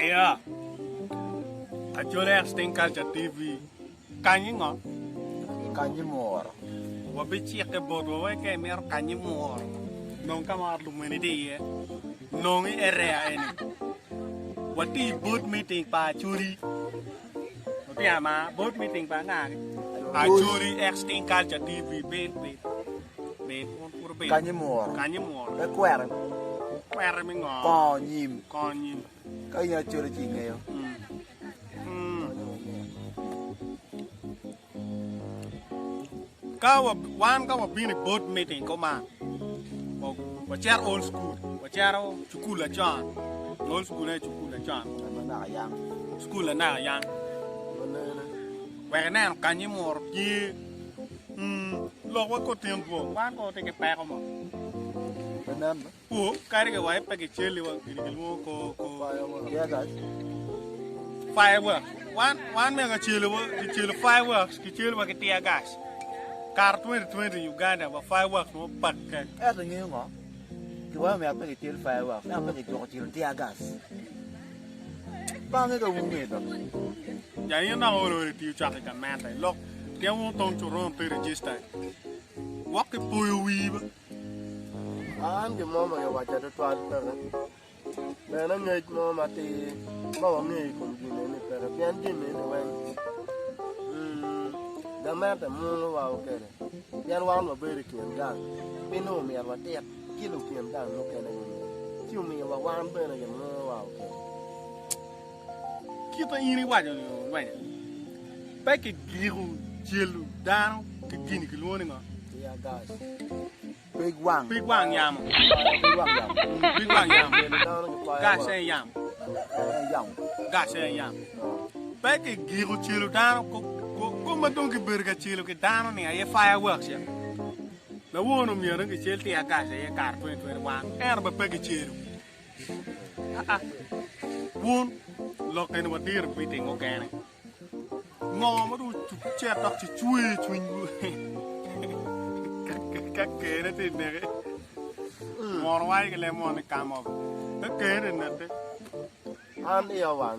Yeah. Acoli Xtinct TV. Kanyi ngo. Kanyi mor. Wabichi ke bodo we ke mer kanyi mor. Non kamar lumeni de. Non area eni. Wati board meeting pa churi. Wati ama board meeting pa ngani. Acoli Xtinct TV bet. Kanyi mor. Kanyi mor. Cái quẹt. Quẹt mi ngo. Con nhím. Cái nhà chưa được chỉ nghèo. Kawa bini board meeting koma. Wachar old school. Wacharo chukula John. Old school na chukula John. Mà yang. School na yang. Where na kanyi mor ki. Lo wa ko tempo. Wan ko te ke pa ko mo. Benar. Kari ke wai pa ke cheli wa mo ko. Ya guys. Fireworks. One me ke cheli fireworks. Ke cheli wa ke tia gas. Car 2020 Uganda wa fireworks no pakke. Ada ngi ngo. Ki wa me apa ke tir fireworks. Na apa ke jo tir tia gas. Ba ngi ko wu ngi to. Ya yin na oro ti cha ka mata. Lok ke won ton to ron pe register. Wa ke puyo wi ba. An ke mo ma yo wa cha to twal pe. Na na ngai mo ma ti ba wa ngai ko ji ne pe ra pian ji ne ne wen. Da ma ta mo wa o ke. Pian wa ma be ri kien ga. Pe no mi wa te ki lu kien ga no ke ne. Ti mi wa wa be na ye mo wa o ke. Kita ini wa jo wa. Pa ke giru chelu dan ke gini ke lo nga. Ya gas. Big wang. Big wang yam. Big wang yam. Big wang yam. Gas yam. Yam. Gas yam. Pa ke giru chelu dan ko ma don ke berga chelu ke dan ni ay fireworks ya. Na wono mi ran ke chelu ti gas ya car 2021. Ba pa ke chelu. Won lo ke no dir meeting o ke. Ngo ma du che tok chi chui các kế nó thì này mòn quay cái lem mòn cả mòn các kế này nè An ia wan.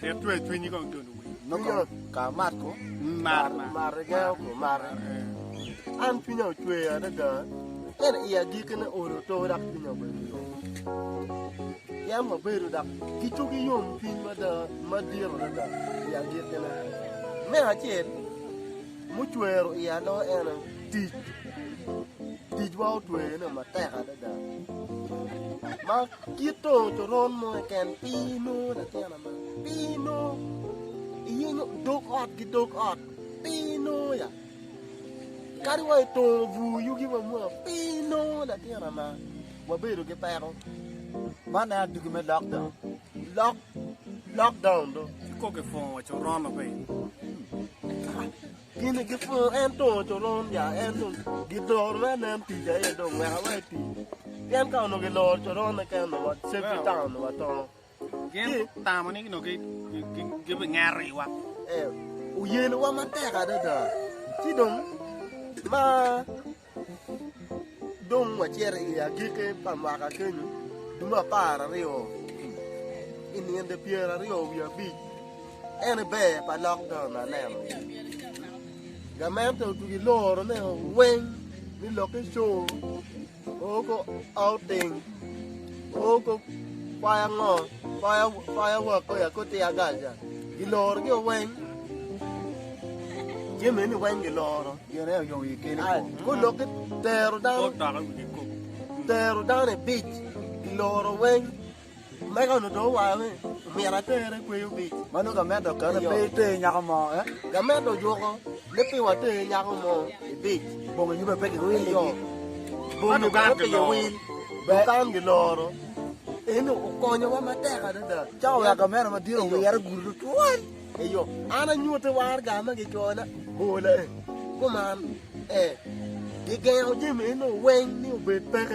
để thuê như con đường Nó có cả mát của. mà Mar ga ko mar. An pi nhau chwe ada da. En ia gi kana oro to dak pi nhau be. Ya ma be ru dak. Ki tu ki yom pi ma da ma dir da. Ya gi kana. Me ha chen. Mu chwe ro ia no en ti. Ti wa chwe na ma ta ada da. Ma ki to ron mo ken pi no da te na ma. Pi no. Iya no dog out pino ya kari wa to vu yu gi wa mo pino da tira ma wa be ro ke pero Mana du ke me lockdown. Lockdown do có cái phòng ở chỗ ron nó vậy kini ke fo en to ron ya en to gi dor ma nem ti ja e do wa wa ti yan ka no ke lor ron na ka no wa se ti town wa to game ta mà nó cái bị nghe rỉ quá u ye no wa ma ta ka da ti dong ma dong wa chere ya gi ke pa ma ka ke ni du ma para rio ini ende piera rio via bi ene be pa lockdown na nem ga men to gi loro ne wen ni lo ke show o ko outing o ko firework ko ya ko te aga ja gi loro gi wen je men ni wen gi loro Giờ này dùng gì kia ai ko lo ke tero da có đó cái cục tero da ne beach gi loro wen mấy con nó đổ vào mẹ đã chơi đấy quê bị Mà nó cầm mét được cỡ là bê tê nhà con mò á. cái mẹ đồ vô con nếu bị vào chơi nhà con mò bị Bộ mình như vậy phải cái quy vô bố nó cái win bố can cái lò đó ấy nó con nhau mà tẹt à đó Cháu là cầm mét mà tiêu rồi ra gùi được chuối. ấy vô anh anh nhua tới vào cái mà cái trò đó bố này có mà cái keo chứ mấy nó quen nó bị tẹt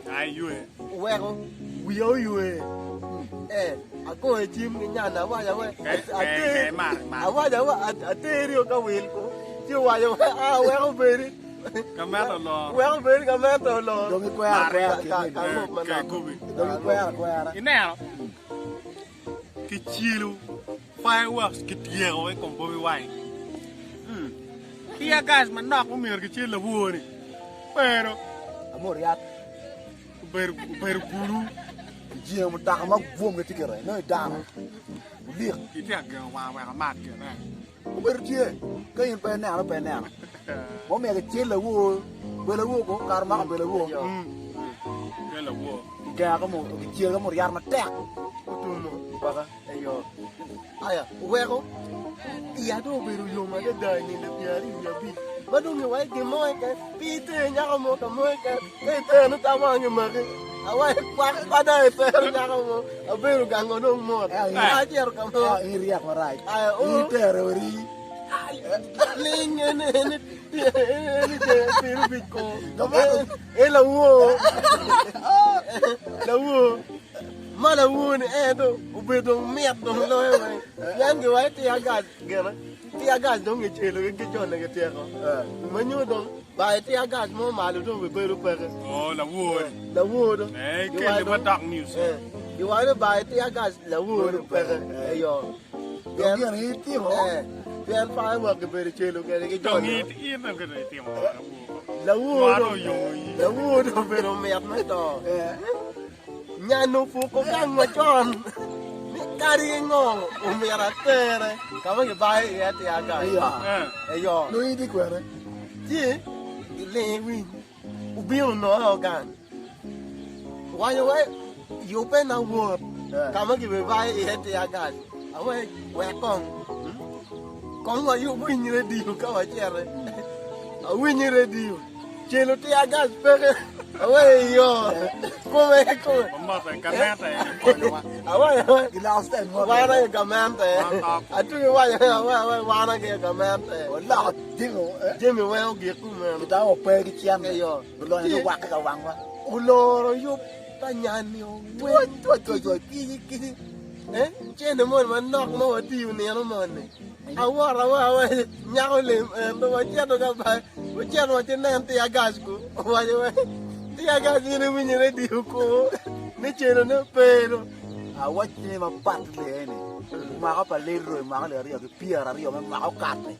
ai vui quen không quý ơi vui Ako Jim nyana wa ya we. Cái mà Awa ya wa aterio ka wil ko. Chi wa ya wa we ko beri. cái mét là lo We ko beri ka me to lo. Dong kwa cái cô bị dong kwa đó. cái nào cái chilu fireworks cái tiếng ấy còn bơi quay tia gas mà nọc có miếng cái chilu là vua này pero Amor ya pero guru jiang mo ta ma vuông cái tikere. No dang. Liek. cái tiếng cái hoa mát kiểu này Ber chia. Cái in pe na nó pe na. Bố mẹ cái chia là vua. Bê là vua có karma bê là vua. cái là vua Kaya có một cái chia có một yar mà tẹt. Tumo. Baka. Ayo. Aya, we ko. Iya do beru yo ma da ni le piari ya bi. Ba do ngi wai ke moy ke pi te nya ko mo ka moy ke. Ke te no ta ma ngi ma ke. Awai kwa da te nya ko mo. A beru ga ngono mo. A jer ka mo. Ah, ini riak marai. Aya o. Ini terori. Ling ni te piru bi ko. E la wo. La wo. Mana wun do ubedo miat do lo e yan ge wai ti aga gena ti aga do nge chelo ge jon ge ti ko manyu do ba ti aga mo malu do be ru pe oh là wo do cái mà đọc news di wai ba ti aga la wo do pe yo Yang ini tim oh. yan fa mo ge be chelo ge jon Don't eat nó cái này tiếng la wo Mà do nó dùng la wo do be ro miat ma do Nyano fu ko kang ma chon. Ni kari ngong umira tere. Kama ke bai ya ti aga. Ayo. No ini kuare. Ji le wi. Ubi no ho gan. Wa yo we yo pe na wo. Kama ke bai ya ti aga. Awe we kong. Kong wa yo wi ni di ka wa chere. Awi ni di. Chelo ti aga pe. Away yo, come. mà phải cái mét này Away, Gilas ten mo. why na gamante? I do you why na get gamante? Wala tingo. Jimmy well get ku man. Kita o pe ki chiam Yo, Belum ni wak ka wang wa. uloro yo tanyan yo. Tu ki. Chen mo man nok mo ti ni no mon ni. Awa nyako le do wa chedo ga ba. Wa chedo ti nan ti agas ku. Wa yo ti agas ni ni di ko. Ni cheno no pero. Awak ni ma pat le ni. Ma ka pa le ro ma ka le rio ki piara rio ma ka kat ni.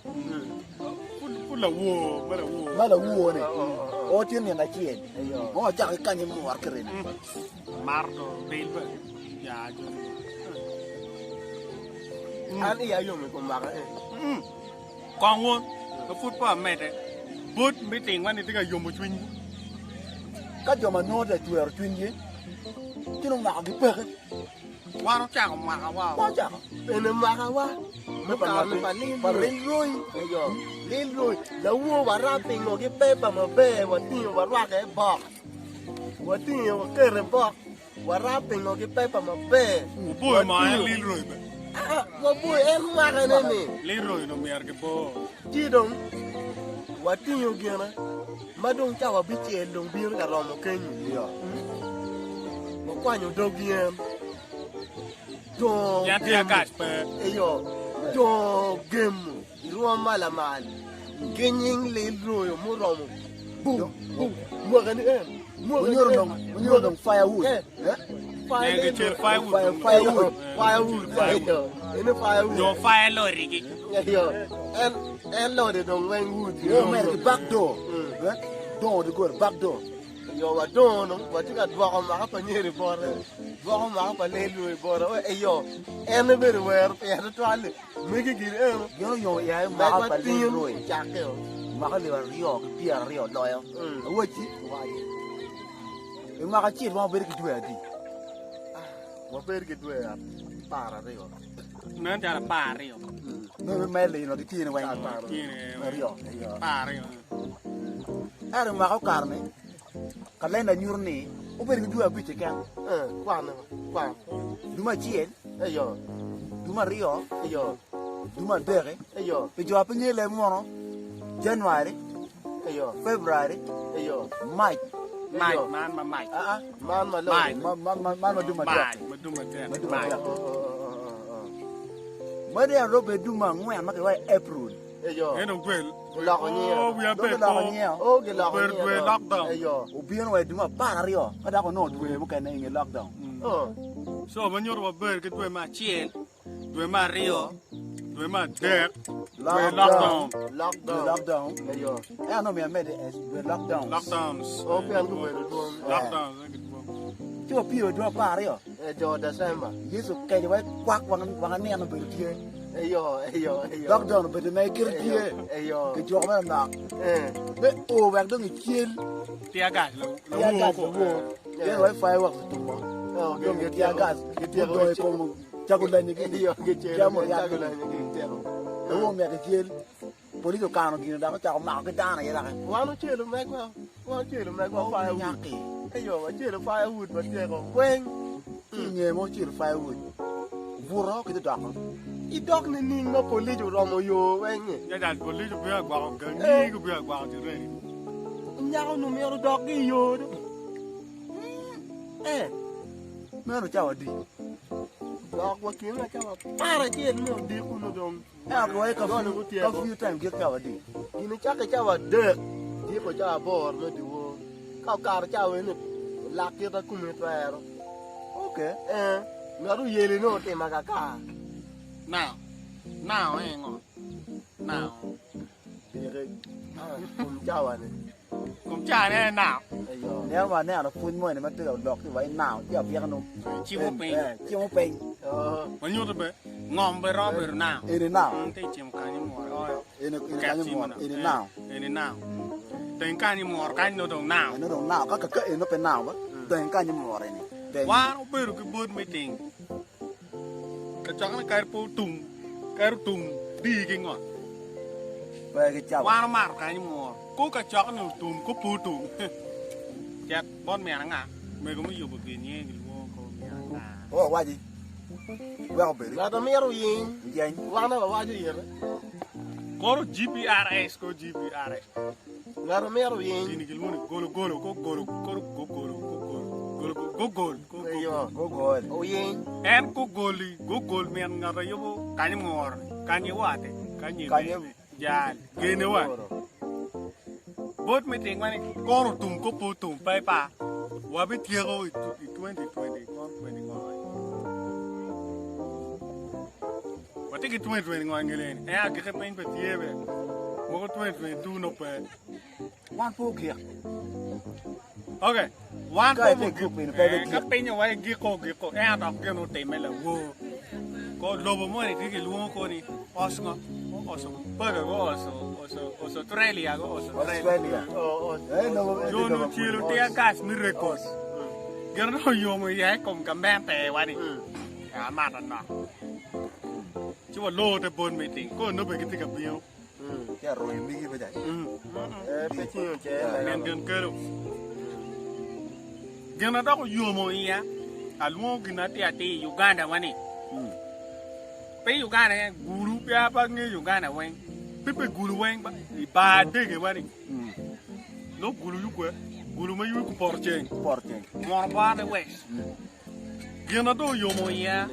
cũng là vua mà là vua Ma la wuo ni. O tin ni na chien. O ja ka ni mo war kere ni. mardo bel ya jo An iya yo me ko ma ka. con luôn nó phút qua mẹ đấy bút mới tiền quan thì tức là dùng một chuyên Ka jo ma no de tuer twin ye. Kino ma ki pe. qua nó chả còn mà qua Ba ja. Ene ma ka wa. Me pa lin roi. Ayo. Lin roi. La wo wa ra ping no ki pe pa ma be wa ti wa ra ke ba. Wa ti wa ke re ba. Wa ra ping no ki pe pa ma be. bôi mà lên rồi Wa bu en ma ka ne ni. lên rồi nó mẹ cái bô Ti dong. Wa ti yo ge na. Ma dong cha wa bi che dong bi ka ro mo ken. Yo. Mo kwa nyo do gi em. Do. ya thì gas pe Eyo, do game, ruwa malaman, genying le royo muromo, boom, boom, mo gani mo Munyor dong firewood. Yang kecil firewood firewood, ini yo firewood, fire lori ki eyo, en lo de dong wen wood, Yo mer ki back door. Door de go back door. yo wa dono, wa tika dwa ko ma pa nyeri bore, dwa ko ma pa le lu bore, eyo, en be wer pe to twale, mi gi gir Yo ya ma ma ka pa le tin roi. jakeo. Ma ka le rio ki piara rio loyo. Wo chi wa ye. E ma ka chi ma ber ki tuer di. Wa ber ki dwe para rio. nó chả là bà riêu No me le no ki ni wa. kia Rio. bà riêu Are ma ka karne. Ka le na nyur ni. O ber ki tuer bi che kan. Kwa. Duma chien. Eyo, Duma rio. eyo, Duma bere. eyo, Pe jo apnye le mono. January, eyo, February, eyo, March, mai man ma mai man ma lo man ma du ma mai ma du ma te mai ma de ro be du ma ngwe ma ke wa April yo e no gwel la ko ni oh we are back o ge la ko ni we lockdown yo o bien wa du ma pa rio ma da ko no du bu ka ne lockdown so ma nyor wa ber ke dwe ma chien dwe ma rio dwe ma dek lockdown yo ya no me me de lockdowns o pe an du we do lockdowns cho pio do pa rio jo December yesu ke wa kwak wa ne no be tie yo lockdown be de me kir tie yo ke jo ma na be o wa do ni chiel tia gas ya gas wo ye wa fa wa tu mo yo ke tia gas ke tia do ko mo chakula ni ke yo ke che ya mo ya chakula ni ke tia wo me ke chiel polito kano kino da cha ma ke dana ya la wa no che lu me ko fa ya ke yo wa che lu fa wood ba tia ko kwen nye mo chiel fa wo vuro ke da ko I dog ni ning no police romo yo wenye ya da police bu ya gwa ga ni ku bu ya gwa ti re nyao no mero dog yo me no cha wadi dog wa kin na kama para ke no di ku no dong ya ko ai ka few time ke cha wadi ini cha ka wa de di ko cha bor no di wo ka cha we ni la ke da ku me traero okay ngaru yele no te magaka now hang on now cũng cha nè nào nếu mà nè nó phun mồi này mà tự lọc thì vậy nào chứ biết nó chiêu một pin bao nhiêu thôi bé ngom bé ro bé nào ini nào thì chiêu cái như mồi ơi ini cái như mồi ini nào tên cái như mồi cái nó đồng nào cái nóเป็นnào á tên cái như mồi này quá nó bé rồi cái bớt mấy tiền cái chó cái tung đi cái ngọn về cái chảo quá nó mát cái như mồi cố cái chó nó tung cố pu tung chặt bón mẹ nó ngà mẹ cũng mới dùng một cái nhé cái mua con mẹ ngà ô qua gì qua bể la da mero yin yin wa na wa ju yin có GPRS có GPRS la da mero yin ini cái mua golo Google o yin en Google men ngara yobo kanyi ngor kanyi wate kanyi ja gene wa bot meeting mani koro tum ko putum pai pa wa bi tiego 2020 kon 20 wate ki 2020 ngelen e a ke pen pe tiebe mo 2022 no pe one four kia okay one cái po group này ka penya wa giko e a dok ke no te mela wo ko lobo mo ni ki luo ko ni osngo paga go Australia go Australia no yo no chilo te gas mi record gerno yo mo ya kom ka men te wa ni ya ma tan na chu lo te bon meeting ko no be ki ka bio cái rồi mi cái bây giờ pe chi che men gen kero gerno da ko yo mo ya almo gina te ate Uganda wa ni pe Uganda guru pya pa nge Uganda wen pepe guru wen ba de ke wa ni no guru yu ko guru ma yu ko porchen mo ba de west gena do yo mo ya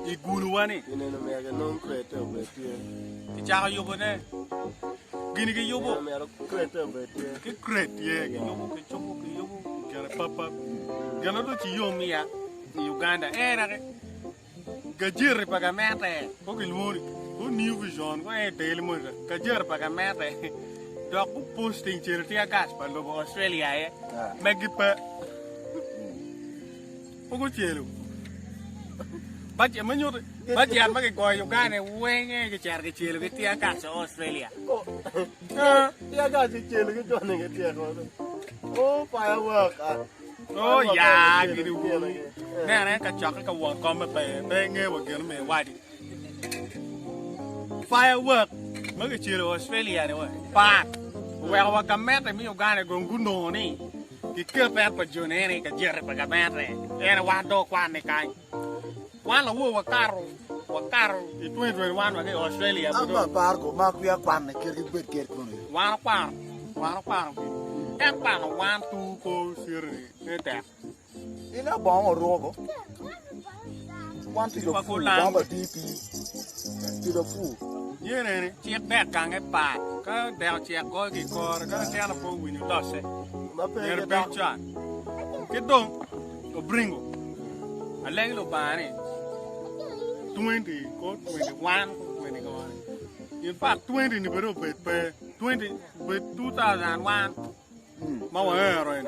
I guru wa ni ine no me ga non create be tie ti cha yo bo ne gini ke yo bo me ro create be tie ke create ye ke yo bo ke chobo ke yo bo ke papa gena do ti yo mi ya Uganda era ke gajir pagamento ko ke lumuri ko new vision ko e del mo gajir pagamento do ko posting cherti gas pa lo Australia e magipa ko chelo baje manyo baje an mage ko Uganda wenge ke char ke chelo ke tia gas Australia ya ga ji chelo ke jone ke tie ko o firework oh ya gitu nè cái chọc cái quần con mà bè nghe một kiểu nó mày quay đi firework mấy cái chiều Australia này vậy pa quẹo qua cam mét này mấy ông gái này còn cún đồ nè cái kia bè bật vô này cái giờ bật cam mét này em là quan đồ quan này cái quan là mua caro cái tuổi rồi quan mà cái Australia mà par của ma kia quan này kia cái bệt kia con này quan nó quan em bà nó quan tu cô xưa rồi thế đẹp ina bong o rogo one to the food one but DP to the food như này chiếc đẹp càng cái bà có đèo chiếc coi cái cò có theo nó phong quỳnh đó sẽ mà nhớ phải bên cái chọn cái đông ở bringo à lấy cái lô bà này 20 có 21 21 in fact 20 ni bero pe 20 with 2001 mà vào rồi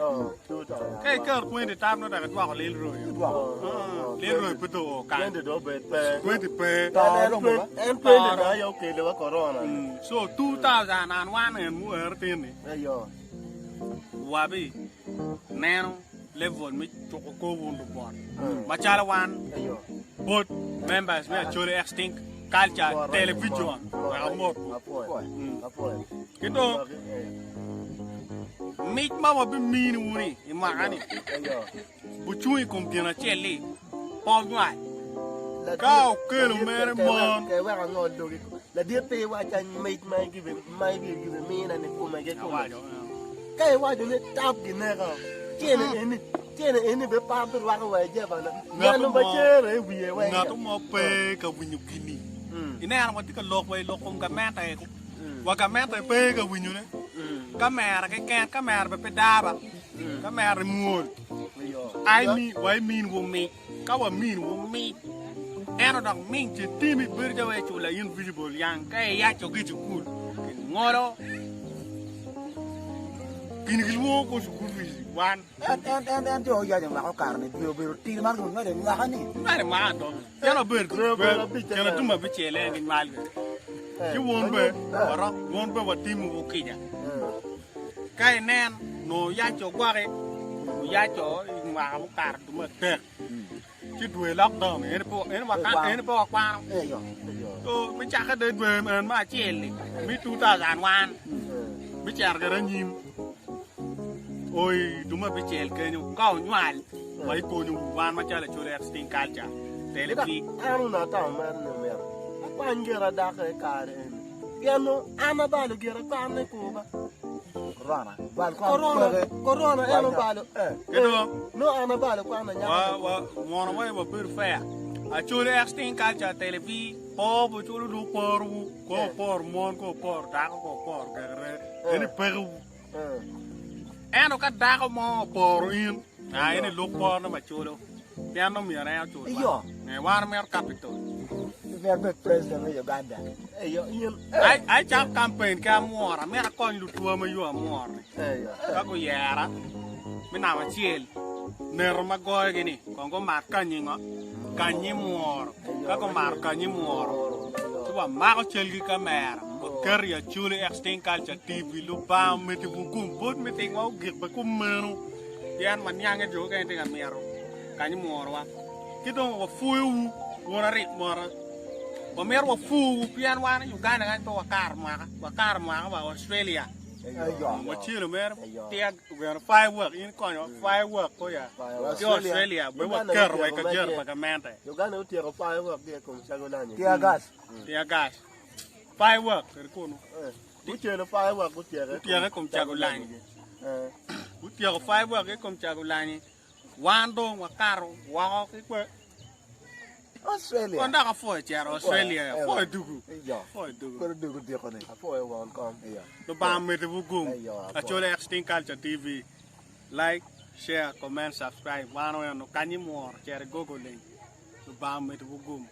cái 20 tam nó đã cái vào lên rồi lên rồi bắt đầu cả 20 đó về pe 20 pe em 20 đó yêu kỳ là corona so 2001 này mua ở tiền này ayo wabi nano level mi choko ko wondu bon machala wan ayo both members we Acoli Xtinct culture television amor apoy kito mit mama bi min wuri imagani ayo bu chui kom tiana cheli pol ngai cao kelo mere mon cáiว่าngồi đồ là dia pe wa chan mai give me na ne ko mai get ko cáiว่าjo ne tap gi ne ka tiene eni be pa pe wa wa je ba na no ba che re wi e wa nga to mo pe ka winyu kini ina ana mati ka lok wai lok kom ka meta e wa ka meta pe ka winyu ne ka mera ke ken ka mera pe daba ka mera muol ai mi wai min wo mi ka wa min wo mi eno dog min che timi birja we chula invisible yang ka ya cho gi chukul ngoro kini gilwo ko chukul vi wan en jo ya jang la kar ni bio ti mar ko ngade nga hani mare ma do yana ber yana tuma bi chele ngi mal ki won be wara won be wa timu wo kija kai nen no ya cho gware ya cho ma mo kar tuma te ki duwe lockdown en po kwa ayo to mi cha ka de duwe en ma chele mi 2001 mi char ga nyim ôi đúng mà bị chèn cái nhung cao nhoài mấy cô nhung van mà chơi là chơi Xtinct culture thế là vì anu na ta ma ne mer pa ngera da ka ka re piano ana ba lo gera pa ne ko ba corona bal ko corona eno ba lo cái đó no ana ba lo ko ana nya wa mona wa wa bir fa a chơi Xtinct culture thế là vì po bo chơi lu por mon ko por da ko por cái re ni peru eno ka dago mo por in ai ni lu por na ma chulo piano mi ara chulo iyo ne war mer capital ver be president of Uganda ayo yin ai chap campaign ka muora mera kon lu tuwa ma yo muor ayo ka ko yara mi na ma chiel ner ma goy gini kon ko mar kanyi muor ka ko mar kanyi muor tuwa ma ko chel gi kamera ko ker ya Acoli Xtinct culture TV lu ba mi ti bu kum bot mi ti ngau gik ba kum menu yan man yang jo ka ti kamera kanyi muor wa kito wa fuyu wora rit mora ba mer wa fu pian wa na Uganda kan to wa kar ma ba Australia ayo wa chilo mer tia we 5 work in kon 5 work ko ya yo Australia ba wa ker wa ka jer ba ka mente Uganda utie ko pa wa de ko chago na ni tia gas 5 work ko no utie no pa wa tia ko chago lani utie ko 5 work ko chago lani wan do wa karo wa ko Australia kon da ka fo cher Australia fo dugu iyo ko dugu de ko ne apo e won kom to ba me te bugum Acoli Xtinct culture TV like share comment subscribe wano no kanyi more cher gogo link to ba me te bugum